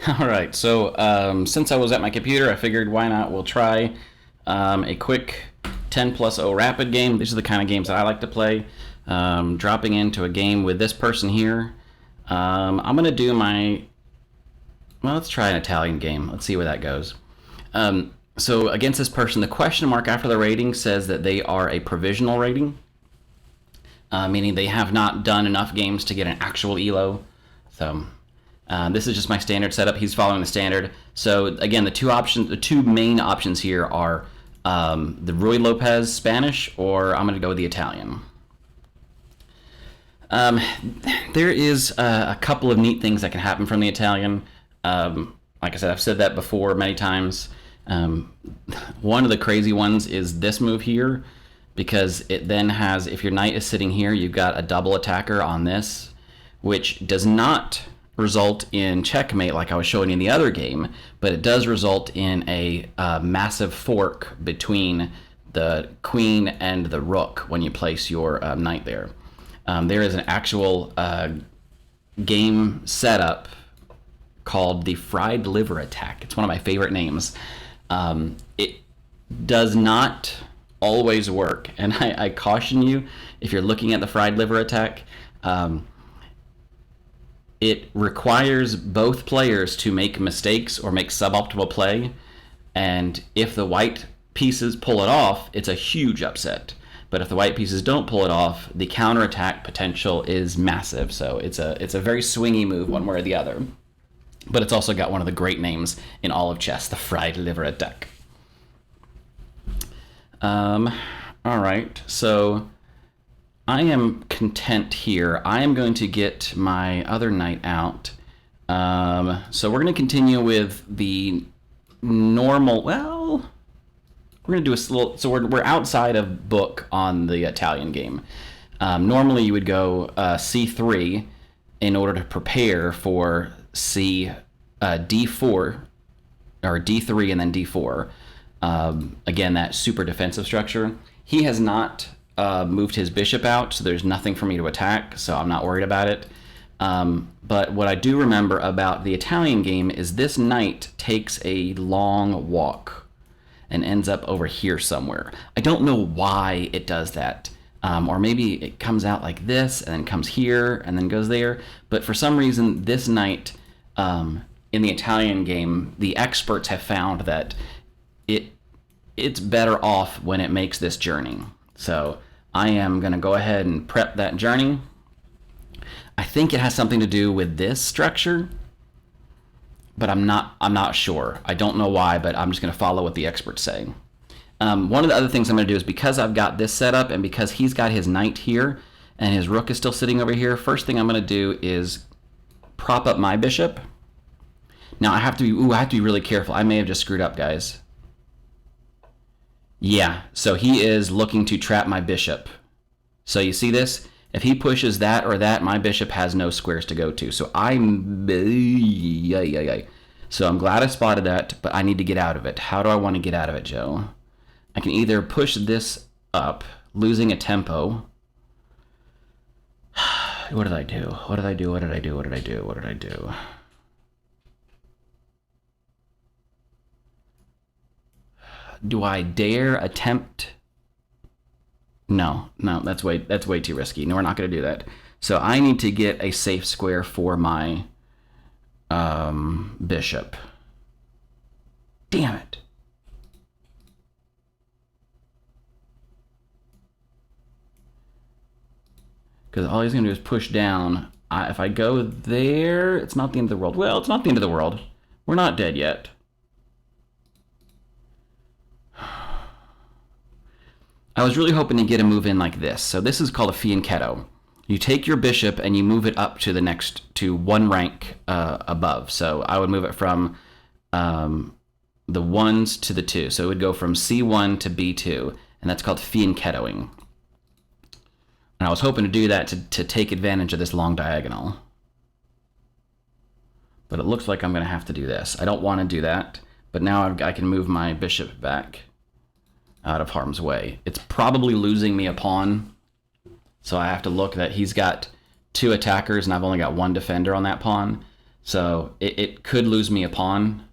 All right, so since I was at my computer, I figured why not? We'll try a quick 10 plus 0 rapid game. These are the kind of games that I like to play. Dropping into a game with this person here. I'm going to do my. Well, let's try an Italian game. Let's see where that goes. So, against this person, the question mark after the rating says that they are a provisional rating, meaning they have not done enough games to get an actual ELO. So, this is just my standard setup. He's following the standard. So again, the two main options here are the Ruy Lopez Spanish, or I'm going to go with the Italian. Um, there is a couple of neat things that can happen from the Italian. Like I said, I've said that before many times. Um, One of the crazy ones is this move here, because it then has, if your knight is sitting here, you've got a double attacker on this, which does not result in checkmate like I was showing in the other game, but it does result in a massive fork between the queen and the rook when you place your knight there. There is an actual game setup called the fried liver attack. It's one of my favorite names. It does not always work, and I caution you if you're looking at the fried liver attack. It requires both players to make mistakes or make suboptimal play, and if the white pieces pull it off, it's a huge upset. But if the white pieces don't pull it off, the counterattack potential is massive. So it's a very swingy move one way or the other. But it's also got one of the great names in all of chess, the fried liver attack. All right, so I am content here. I am going to get my other knight out. So we're going to continue with the normal. Well, we're going to do a little. So we're outside of book on the Italian game. Normally, you would go c3 in order to prepare for d4 or d3 and then d4. Again, that super defensive structure. He has not moved his bishop out, so there's nothing for me to attack, so I'm not worried about it. But what I do remember about the Italian game is this knight takes a long walk and ends up over here somewhere. I don't know why it does that. Or maybe it comes out like this and then comes here and then goes there. But for some reason, this knight in the Italian game, the experts have found that it's better off when it makes this journey. So I am going to go ahead and prep that journey. I think it has something to do with this structure, but I'm not sure. I don't know why, but I'm just going to follow what the experts say. One of the other things I'm going to do is, because I've got this set up and because he's got his knight here and his rook is still sitting over here, first thing I'm going to do is prop up my bishop. Now I have to be really careful. I may have just screwed up, guys. Yeah, so he is looking to trap my bishop. So you see this? If he pushes that or that, my bishop has no squares to go to. So So I'm glad I spotted that, but I need to get out of it. How do I want to get out of it, Joe? I can either push this up, losing a tempo. What did I do? What did I do? What did I do? What did I do? What did I do? Do I dare attempt? No, that's way too risky. No, we're not going to do that. So I need to get a safe square for my bishop. Damn it. Because all he's going to do is push down. If I go there, it's not the end of the world. Well, it's not the end of the world. We're not dead yet. I was really hoping to get a move in like this. So this is called a fianchetto. You take your bishop and you move it up to one rank above. So I would move it from the ones to the two. So it would go from C1 to B2, and that's called fianchettoing. And I was hoping to do that to take advantage of this long diagonal. But it looks like I'm going to have to do this. I don't want to do that, but now I can move my bishop back out of harm's way. It's probably losing me a pawn, so I have to look that he's got two attackers and I've only got one defender on that pawn. So it could lose me a pawn.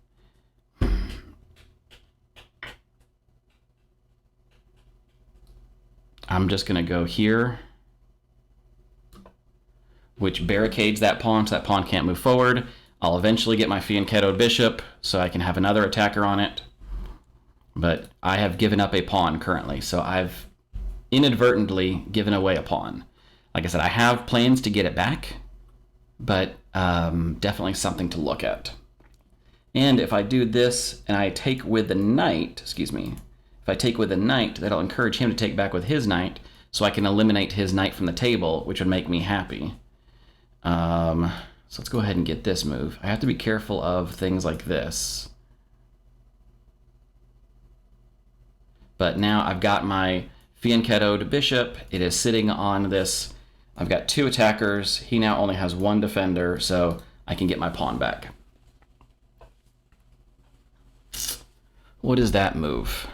I'm just going to go here, which barricades that pawn, so that pawn can't move forward. I'll eventually get my fianchettoed bishop, so I can have another attacker on it. But I have given up a pawn currently, so I've inadvertently given away a pawn. Like I said, I have plans to get it back, but definitely something to look at. And if I do this and I take with the knight, if I take with the knight, that'll encourage him to take back with his knight, so I can eliminate his knight from the table, which would make me happy. So let's go ahead and get this move. I have to be careful of things like this. But now I've got my fianchettoed bishop. It is sitting on this. I've got 2 attackers. He now only has 1 defender, so I can get my pawn back. What is that move?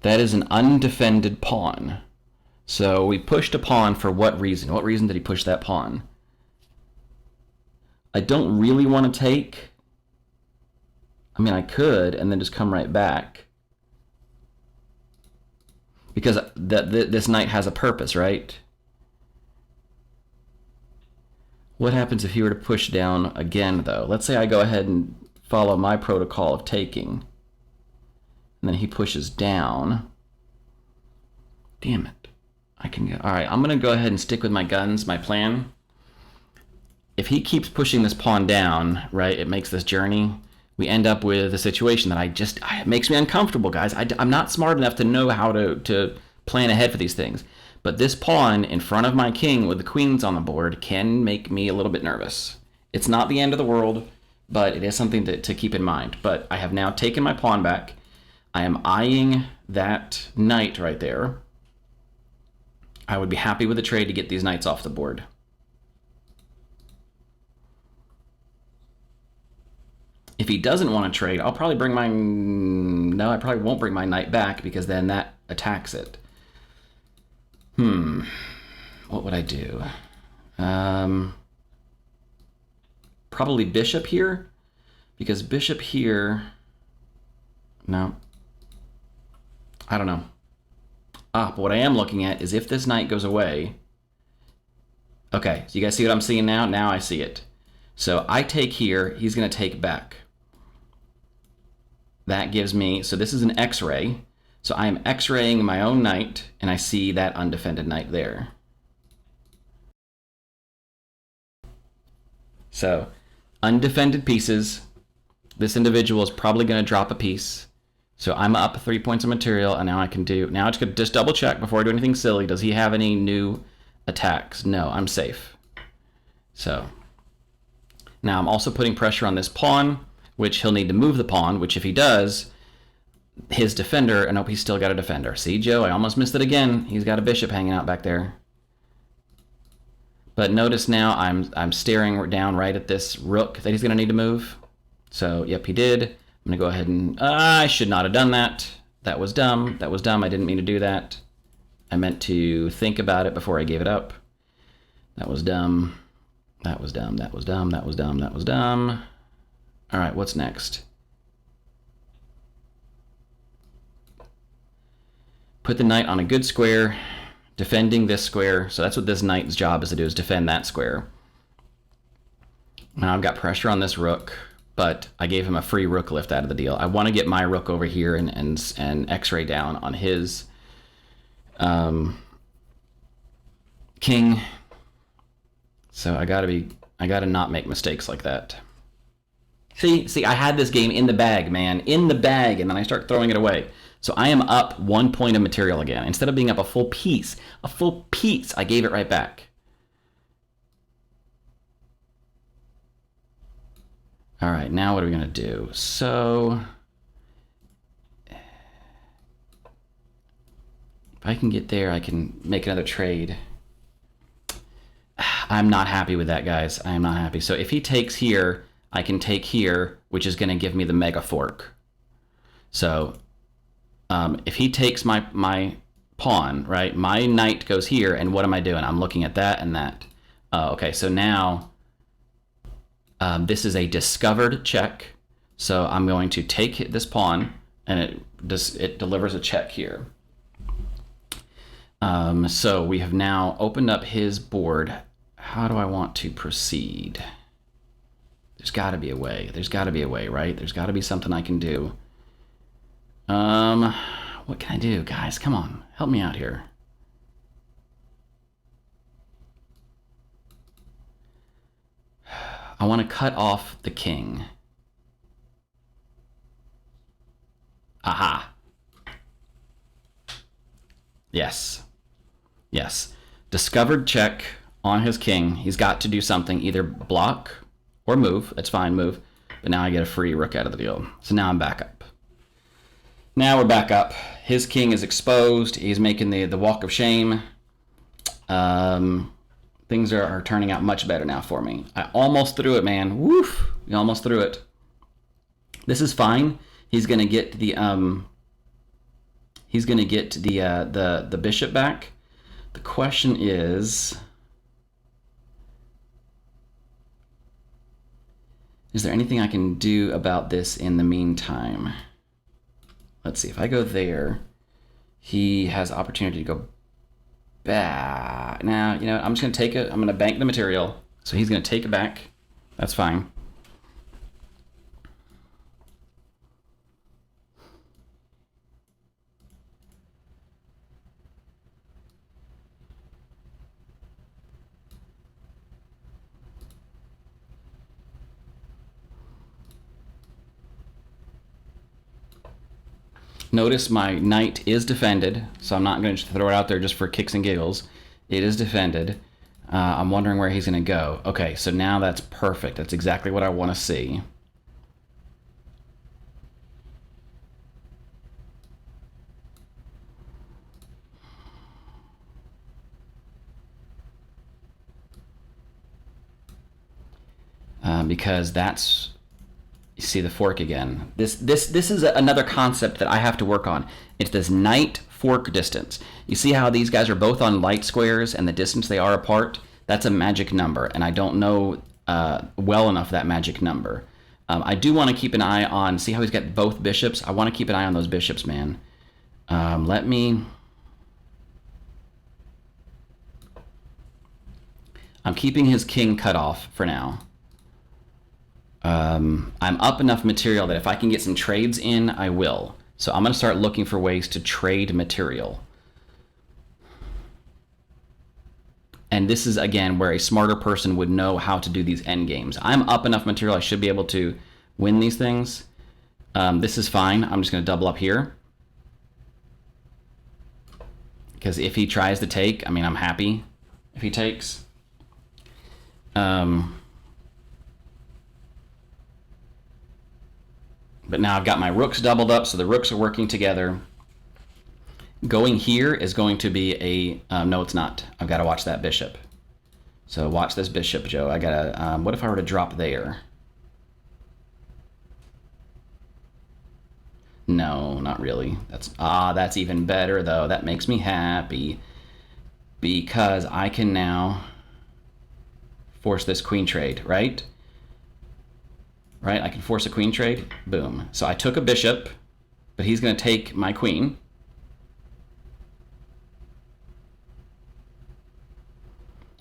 That is an undefended pawn. So we pushed a pawn for what reason? What reason did he push that pawn? I don't really want to take. I mean, I could and then just come right back. Because this knight has a purpose, right? What happens if he were to push down again, though? Let's say I go ahead and follow my protocol of taking. And then he pushes down. Damn it. I can get... All right, I'm going to go ahead and stick with my guns, my plan. If he keeps pushing this pawn down, right, it makes this journey. We end up with a situation that it makes me uncomfortable, guys. I'm not smart enough to know how to plan ahead for these things. But this pawn in front of my king with the queens on the board can make me a little bit nervous. It's not the end of the world, but it is something to keep in mind. But I have now taken my pawn back. I am eyeing that knight right there. I would be happy with a trade to get these knights off the board. If he doesn't want to trade, I'll probably bring my... No, I probably won't bring my knight back because then that attacks it. What would I do? Probably bishop here, because bishop here... No. I don't know. But what I am looking at is if this knight goes away... Okay, so you guys see what I'm seeing now? Now I see it. So I take here, he's going to take back. That gives me... So this is an X-ray. So I am X-raying my own knight, and I see that undefended knight there. So, undefended pieces. This individual is probably going to drop a piece. So I'm up 3 points of material, and now I can do... Now I just double check before I do anything silly. Does he have any new attacks? No, I'm safe. So, now I'm also putting pressure on this pawn, which he'll need to move the pawn, which if he does, his defender... Nope, he's still got a defender. See, Joe, I almost missed it again. He's got a bishop hanging out back there. But notice now I'm staring down right at this rook that he's going to need to move. So, yep, he did. I'm going to go ahead and... I should not have done that. That was dumb. That was dumb. I didn't mean to do that. I meant to think about it before I gave it up. That was dumb. That was dumb. That was dumb. That was dumb. That was dumb. All right, what's next? Put the knight on a good square, defending this square. So that's what this knight's job is to do, is defend that square. Now I've got pressure on this rook, but I gave him a free rook lift out of the deal. I want to get my rook over here and X-ray down on his king. So I gotta not make mistakes like that. See, I had this game in the bag, man, in the bag, and then I start throwing it away. So I am up 1 point of material again. Instead of being up a full piece, I gave it right back. All right, now what are we gonna do? So, if I can get there, I can make another trade. I'm not happy with that, guys. I am not happy. So if he takes here, I can take here, which is gonna give me the mega fork. So, if he takes my pawn, right? My knight goes here, and what am I doing? I'm looking at that and that. Okay, so now this is a discovered check. So I'm going to take this pawn, and it delivers a check here. So we have now opened up his board. How do I want to proceed? There's got to be a way. There's got to be a way, right? There's got to be something I can do. What can I do, guys? Come on, help me out here. I want to cut off the king. Aha. Yes. Yes. Discovered check on his king. He's got to do something, either block or move. That's fine, move. But now I get a free rook out of the deal. So now I'm back up. Now we're back up. His king is exposed. He's making the walk of shame. Things are turning out much better now for me. I almost threw it, man. Woof! We almost threw it. This is fine. He's gonna get the the bishop back. The question is there anything I can do about this in the meantime? Let's see. If I go there, he has opportunity to go back. Now, you know, I'm just gonna take it. I'm gonna bank the material. So he's gonna take it back. That's fine. Notice my knight is defended, so I'm not going to throw it out there just for kicks and giggles. It is defended. I'm wondering where he's going to go. Okay, so now that's perfect. That's exactly what I want to see. Because that's... You see the fork again. This is another concept that I have to work on. It's this knight fork distance. You see how these guys are both on light squares and the distance they are apart? That's a magic number, and I don't know well enough that magic number. I do want to keep an eye on, see how he's got both bishops? I want to keep an eye on those bishops, man. I'm keeping his king cut off for now. I'm up enough material that if I can get some trades in, I will. So I'm going to start looking for ways to trade material. And this is, again, where a smarter person would know how to do these end games. I'm up enough material, I should be able to win these things. This is fine. I'm just going to double up here. Because if he tries to take, I mean, I'm happy if he takes. But now I've got my rooks doubled up, so the rooks are working together. Going here is going to be a... no, it's not. I've got to watch that bishop. So watch this bishop, Joe. I got to... what if I were to drop there? No, not really. That's even better, though. That makes me happy. Because I can now force this queen trade, right? Right, I can force a queen trade. Boom. So I took a bishop, but he's going to take my queen.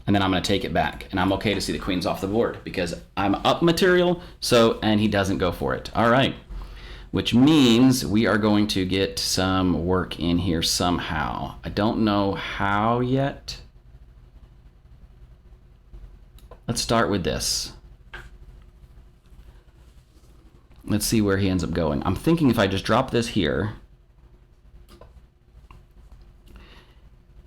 And then I'm going to take it back. And I'm okay to see the queens off the board because I'm up material, and he doesn't go for it. All right. Which means we are going to get some work in here somehow. I don't know how yet. Let's start with this. Let's see where he ends up going. I'm thinking if I just drop this here,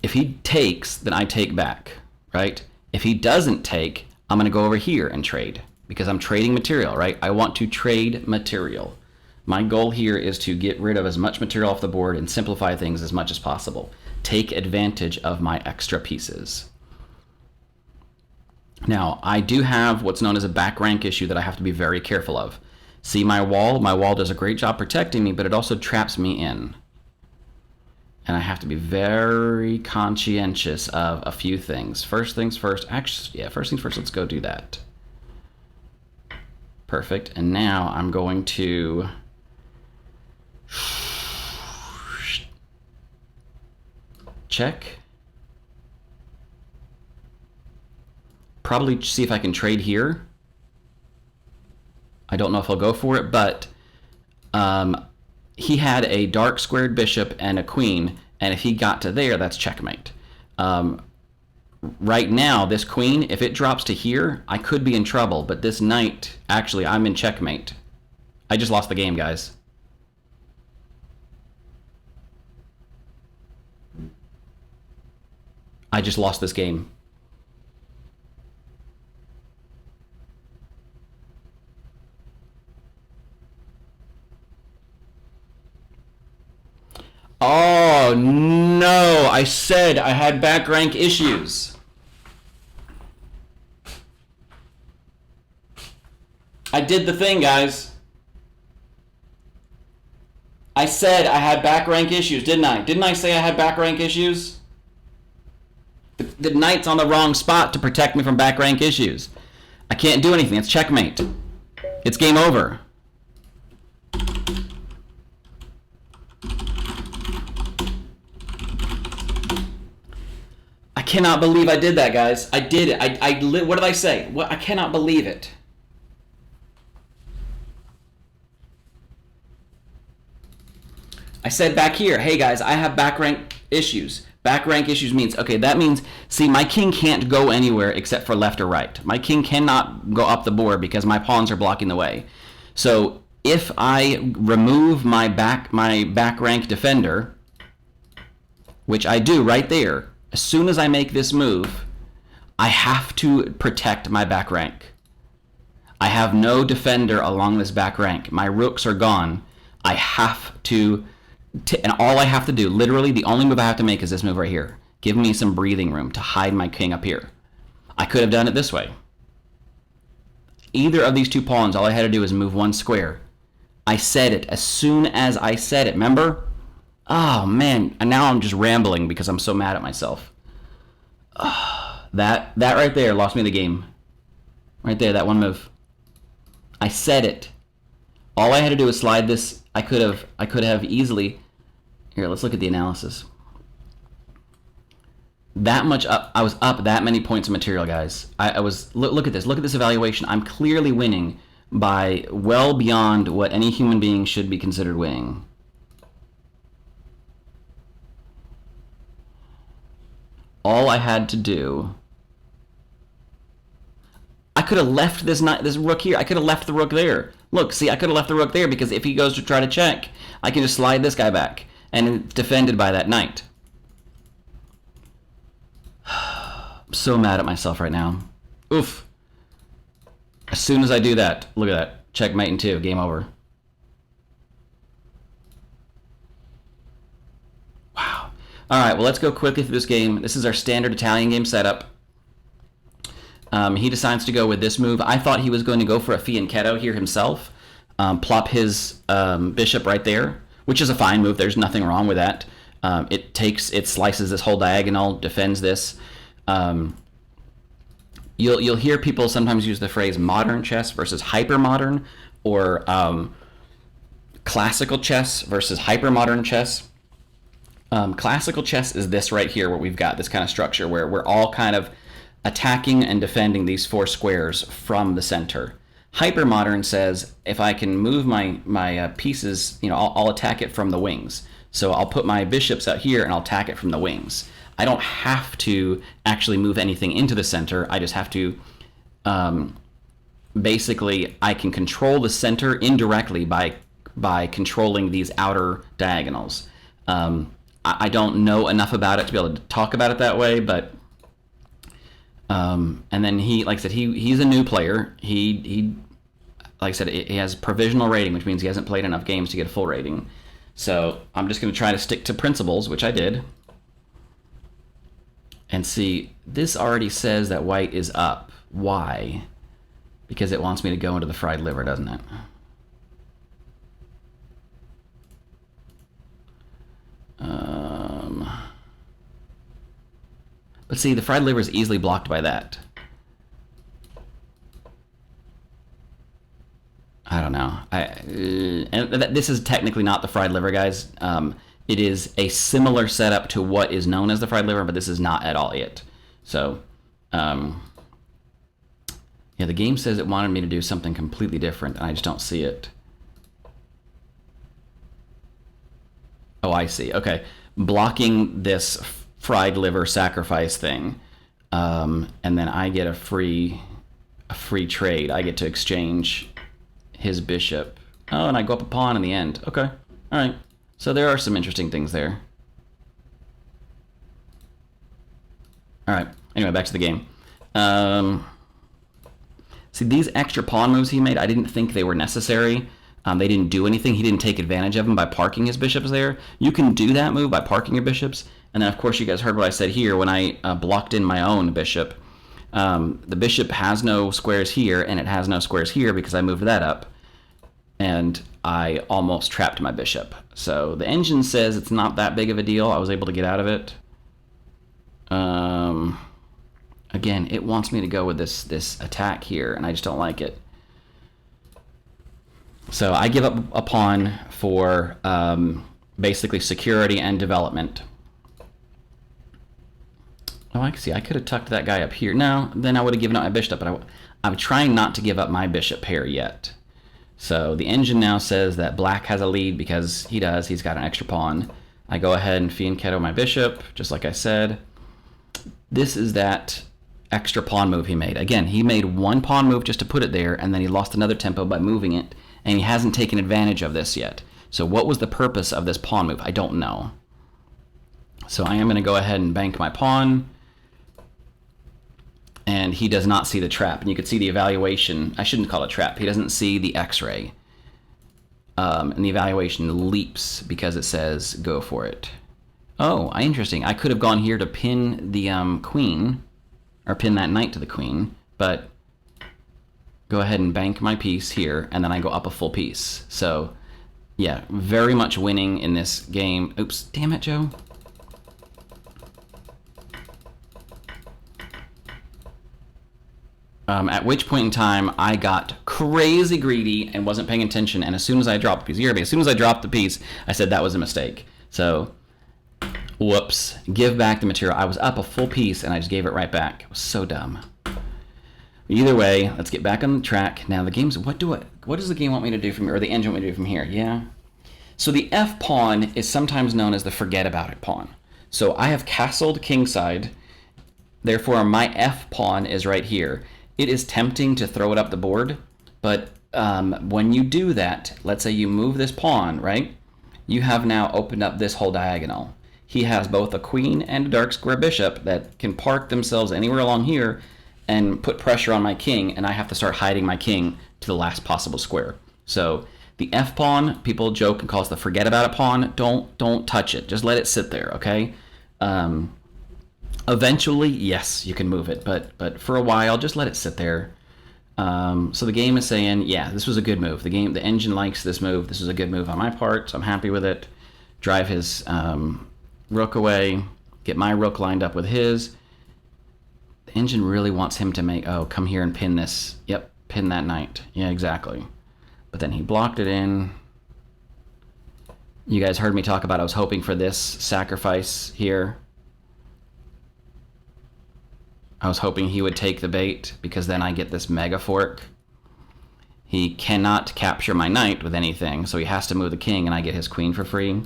if he takes, then I take back, right? If he doesn't take, I'm going to go over here and trade because I'm trading material, right? I want to trade material. My goal here is to get rid of as much material off the board and simplify things as much as possible. Take advantage of my extra pieces. Now, I do have what's known as a back rank issue that I have to be very careful of. See my wall? My wall does a great job protecting me, but it also traps me in. And I have to be very conscientious of a few things. First things first. Actually, yeah, first things first. Let's go do that. Perfect. And now I'm going to check. Probably see if I can trade here. I don't know if I'll go for it, but he had a dark squared bishop and a queen, and if he got to there, that's checkmate. Right now, this queen, if it drops to here, I could be in trouble, but this knight, actually, I'm in checkmate. I just lost the game, guys. I just lost this game. Oh, no. I said I had back rank issues. I did the thing, guys. I said I had back rank issues, didn't I? Didn't I say I had back rank issues? The knight's on the wrong spot to protect me from back rank issues. I can't do anything. It's checkmate. It's game over. I cannot believe I did that, guys. I did it. What did I say? What? I cannot believe it. I said back here, hey guys, I have back rank issues. Back rank issues means, okay, that means, see, my king can't go anywhere except for left or right. My king cannot go up the board because my pawns are blocking the way. So if I remove my back rank defender, which I do right there, as soon as I make this move, I have to protect my back rank. I have no defender along this back rank. My rooks are gone. I have to, and all I have to do, literally the only move I have to make is this move right here. Give me some breathing room to hide my king up here. I could have done it this way. Either of these two pawns, all I had to do is move one square. I said it as soon as I said it, remember? Oh man, and now I'm just rambling because I'm so mad at myself. That right there lost me the game. Right there, that one move. I said it. All I had to do was slide this. I could have easily. Here, let's look at the analysis. That much up. I was up that many points of material, guys. I was. Look at this. Look at this evaluation. I'm clearly winning by well beyond what any human being should be considered winning. All I had to do. I could have left this rook here. I could have left the rook there. Look, see, I could have left the rook there because if he goes to try to check, I can just slide this guy back and it's defended by that knight. I'm so mad at myself right now. Oof. As soon as I do that, look at that. Checkmate in 2, game over. Wow. All right, well, let's go quickly through this game. This is our standard Italian game setup. He decides to go with this move. I thought he was going to go for a fianchetto here himself. Plop his bishop right there, which is a fine move. There's nothing wrong with that. It slices this whole diagonal, defends this. You'll hear people sometimes use the phrase modern chess versus hyper-modern, or classical chess versus hyper-modern chess. Classical chess is this right here, where we've got this kind of structure where we're all kind of attacking and defending these 4 squares from the center. Hypermodern says if I can move my pieces, I'll attack it from the wings. So I'll put my bishops out here and I'll attack it from the wings. I don't have to actually move anything into the center. I just have to, basically, I can control the center indirectly by controlling these outer diagonals. I don't know enough about it to be able to talk about it that way, but and then he, like I said, he's a new player. He like I said, he has provisional rating, which means he hasn't played enough games to get a full rating. So I'm just going to try to stick to principles, which I did. And see, this already says that white is up. Why? Because it wants me to go into the fried liver, doesn't it? But see, the fried liver is easily blocked by that. I don't know. And this is technically not the fried liver, guys. It is a similar setup to what is known as the fried liver, but this is not at all it. So, yeah, the game says it wanted me to do something completely different, and I just don't see it. Oh, I see. Okay. Blocking this fried liver sacrifice thing, and then I get a free trade. I get to exchange his bishop. Oh, and I go up a pawn in the end. Okay. All right. So there are some interesting things there. All right. Anyway, back to the game. See, these extra pawn moves he made, I didn't think they were necessary. They didn't do anything. He didn't take advantage of them by parking his bishops there. You can do that move by parking your bishops. And then, of course, you guys heard what I said here when I blocked in my own bishop. The bishop has no squares here, and it has no squares here because I moved that up. And I almost trapped my bishop. So the engine says it's not that big of a deal. I was able to get out of it. Again, it wants me to go with this attack here, and I just don't like it. So I give up a pawn for basically security and development. Oh, I can see. I could have tucked that guy up here. No, then I would have given up my bishop, but I'm trying not to give up my bishop pair yet. So the engine now says that black has a lead because he does. He's got an extra pawn. I go ahead and fianchetto my bishop, just like I said. This is that extra pawn move he made. Again, he made one pawn move just to put it there, and then he lost another tempo by moving it, and he hasn't taken advantage of this yet. So what was the purpose of this pawn move? I don't know. So I am going to go ahead and bank my pawn. And he does not see the trap. And you can see the evaluation. I shouldn't call it trap. He doesn't see the X-ray. And the evaluation leaps because it says go for it. Oh, interesting. I could have gone here to pin the queen, or pin that knight to the queen, but go ahead and bank my piece here, and then I go up a full piece. So, yeah, very much winning in this game. Oops, damn it, Joe. At which point in time, I got crazy greedy and wasn't paying attention, and as soon as I dropped the piece, as soon as I dropped the piece, I said that was a mistake. So, whoops, give back the material. I was up a full piece, and I just gave it right back. It was so dumb. Either way, let's get back on the track. Now, the game's, what does the game want me to do from here, or the engine want me to do from here? Yeah. So the F pawn is sometimes known as the forget about it pawn. So I have castled kingside, therefore my F pawn is right here. It is tempting to throw it up the board, but when you do that, let's say you move this pawn, right? You have now opened up this whole diagonal. He has both a queen and a dark square bishop that can park themselves anywhere along here and put pressure on my king, and I have to start hiding my king to the last possible square. So the F pawn, people joke and call it the forget about it pawn. Don't touch it. Just let it sit there, okay? Eventually, yes, you can move it, but for a while, just let it sit there. So the game is saying, yeah, this was a good move. The engine likes this move. This was a good move on my part, so I'm happy with it. Drive his rook away, get my rook lined up with his. The engine really wants him to make, oh, come here and pin this. Yep, pin that knight. Yeah, exactly. But then he blocked it in. You guys heard me talk about I was hoping for this sacrifice here. I was hoping he would take the bait because then I get this mega fork. He cannot capture my knight with anything, so he has to move the king and I get his queen for free.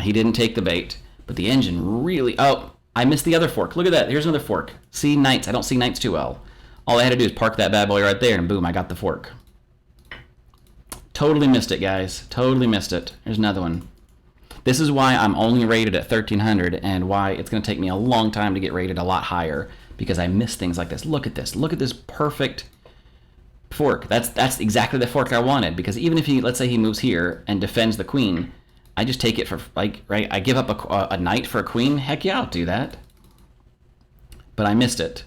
He didn't take the bait, but the engine really... Oh, I missed the other fork. Look at that. Here's another fork. See knights. I don't see knights too well. All I had to do is park that bad boy right there, and boom, I got the fork. Totally missed it, guys. Totally missed it. Here's another one. This is why I'm only rated at 1300 and why it's going to take me a long time to get rated a lot higher, because I miss things like this. Look at this. Look at this perfect fork. That's exactly the fork I wanted, because even if he, let's say he moves here and defends the queen, I just take it for, like, right? I give up a knight for a queen? Heck yeah, I'll do that. But I missed it.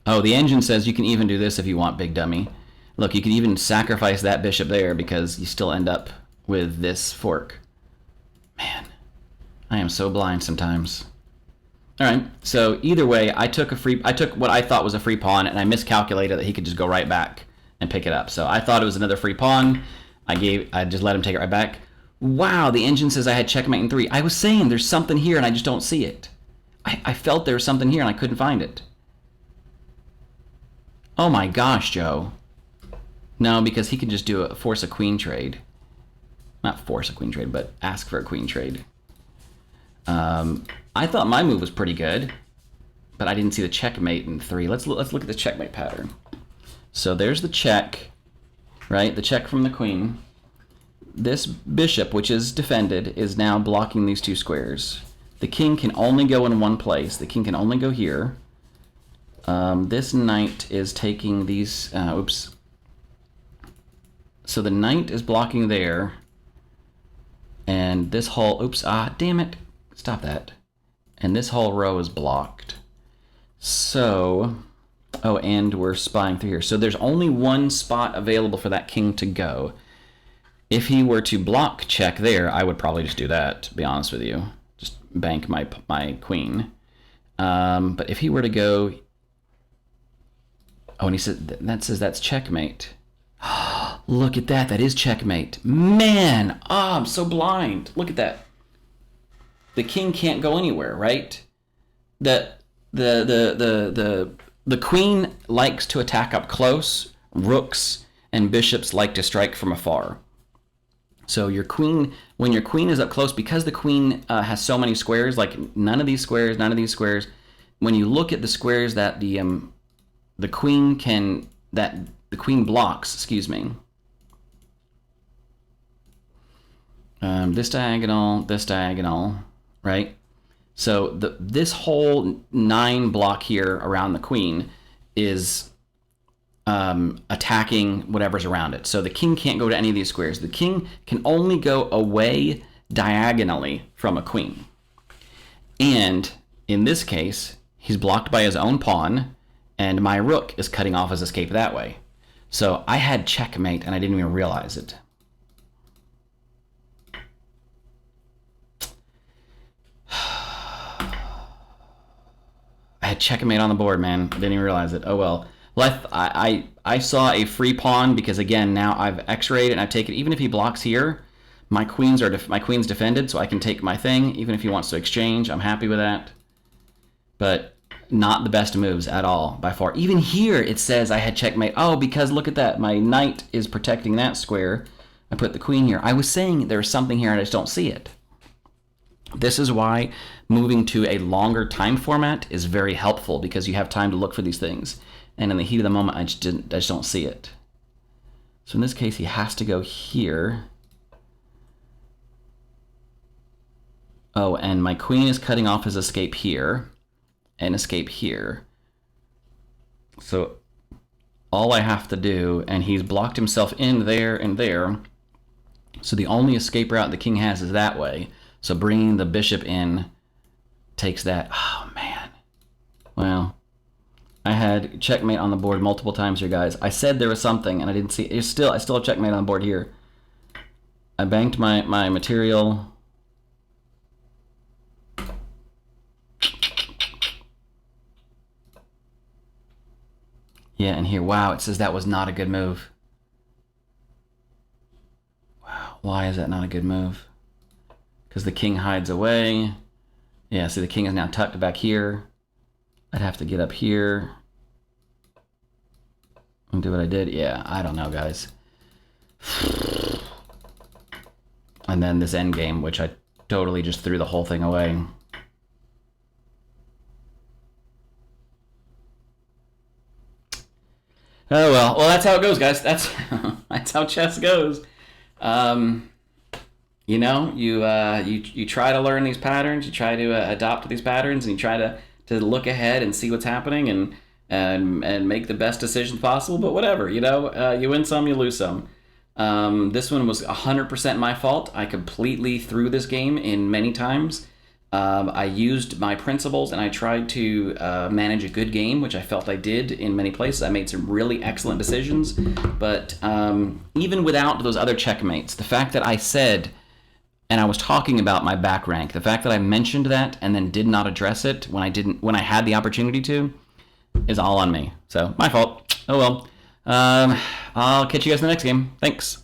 Oh, the engine says you can even do this if you want, big dummy. Look, you can even sacrifice that bishop there because you still end up with this fork. Man. I am so blind sometimes. All right. So either way, I took what I thought was a free pawn, and I miscalculated that he could just go right back and pick it up. So I thought it was another free pawn. I just let him take it right back. Wow, the engine says I had checkmate in 3. I was saying there's something here and I just don't see it. I felt there was something here and I couldn't find it. Oh my gosh, Joe. No, because he can just do force a queen trade. Not force a queen trade, but ask for a queen trade. I thought my move was pretty good, but I didn't see the checkmate in 3. Let's look at the checkmate pattern. So there's the check, right? The check from the queen. This bishop, which is defended, is now blocking these 2 squares. The king can only go in one place. The king can only go here. This knight is taking these... oops. So the knight is blocking there. And this whole... Oops. Damn it. Stop that. And this whole row is blocked. So... Oh, and we're spying through here. So there's only one spot available for that king to go. If he were to block check there, I would probably just do that, to be honest with you. Just bank my queen. But if he were to go... Oh, and he said that says that's checkmate. Look at that. That is checkmate. Man, I'm so blind. Look at that. The king can't go anywhere, right? The queen likes to attack up close. Rooks and bishops like to strike from afar. So your queen, when your queen is up close, because the queen has so many squares, like none of these squares, when you look at the squares that the queen blocks, excuse me. This diagonal, right? So this whole 9 block here around the queen is attacking whatever's around it. So the king can't go to any of these squares. The king can only go away diagonally from a queen. And in this case, he's blocked by his own pawn, and my rook is cutting off his escape that way. So I had checkmate, and I didn't even realize it. I had checkmate on the board, man. I didn't even realize it. Oh well. Well, I saw a free pawn because again now I've X-rayed and I've taken. Even if he blocks here, my queen's defended, so I can take my thing. Even if he wants to exchange, I'm happy with that. But not the best moves at all by far. Even here it says I had checkmate. Oh, because look at that, my knight is protecting that square. I put the queen here. I was saying there's something here and I just don't see it. This is why moving to a longer time format is very helpful because you have time to look for these things. And in the heat of the moment, I just don't see it. So in this case, he has to go here. Oh, and my queen is cutting off his escape here and escape here. So all I have to do, and he's blocked himself in there and there. So the only escape route the king has is that way. So bringing the bishop in takes that. Oh, man. Well, I had checkmate on the board multiple times here, guys. I said there was something, and I didn't see it. I still have checkmate on the board here. I banked my material. Yeah, and here, wow, it says that was not a good move. Wow, why is that not a good move? Because the king hides away. Yeah, see the king is now tucked back here. I'd have to get up here and do what I did. Yeah, I don't know, guys. And then this endgame, which I totally just threw the whole thing away. Oh well, that's how it goes, guys. That's how chess goes. You know, you try to learn these patterns, you try to adopt these patterns, and you try to look ahead and see what's happening and make the best decisions possible. But whatever, you know, you win some, you lose some. This one was 100% my fault. I completely threw this game in many times. I used my principles and I tried to manage a good game, which I felt I did in many places. I made some really excellent decisions, but even without those other checkmates, the fact that I said and I was talking about my back rank. The fact that I mentioned that and then did not address it when I had the opportunity to, is all on me. So my fault. Oh well. I'll catch you guys in the next game. Thanks.